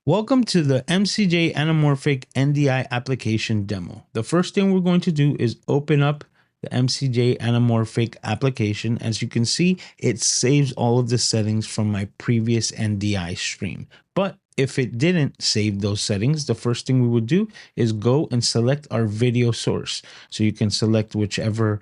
Welcome to the MCJ Anamorphic NDI application demo. The first thing we're going to do is open up the MCJ Anamorphic application. As you can see, it saves all of the settings from my previous NDI stream. But if it didn't save those settings, the first thing we would do is go and select our video source. So you can select whichever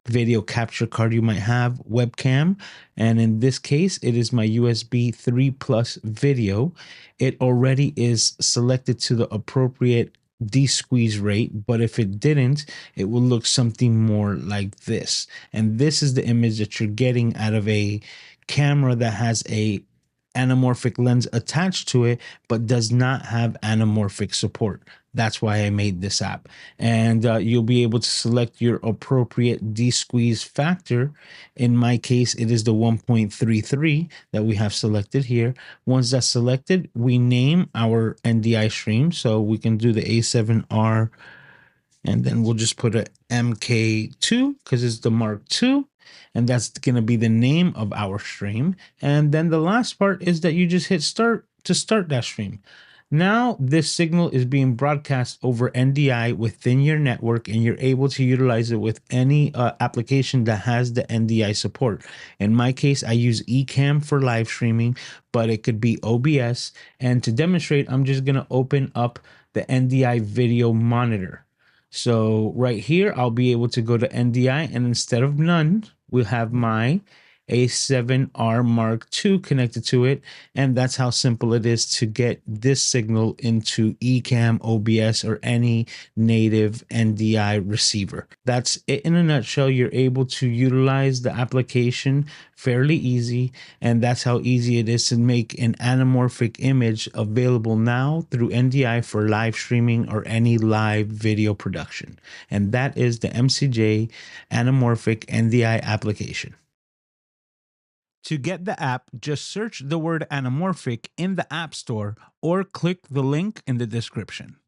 video capture card you might have, webcam, and in this case it is my USB 3 plus video. It already is selected to the appropriate desqueeze rate, but if it didn't, it will look something more like this. And this is the image that you're getting out of a camera that has a anamorphic lens attached to it, but does not have anamorphic support. That's why I made this app. And you'll be able to select your appropriate desqueeze factor. In my case, it is the 1.33 that we have selected here. Once that's selected, we name our NDI stream. So we can do the A7R, and then we'll just put a MK2 because it's the Mark II. And that's going to be the name of our stream. And then the last part is that you just hit start to start that stream. Now this signal is being broadcast over NDI within your network, and you're able to utilize it with any application that has the NDI support. In my case, I use Ecamm for live streaming, but it could be OBS. And to demonstrate, I'm just going to open up the NDI video monitor. So right here, I'll be able to go to NDI, and instead of none, we'll have my A7R Mark II connected to it. And that's how simple it is to get this signal into Ecamm, OBS, or any native NDI receiver. That's it in a nutshell. You're able to utilize the application fairly easy, and that's how easy it is to make an anamorphic image available now through NDI for live streaming or any live video production. And that is the MCJ Anamorphic NDI application. To get the app, just search the word anamorphic in the App Store or click the link in the description.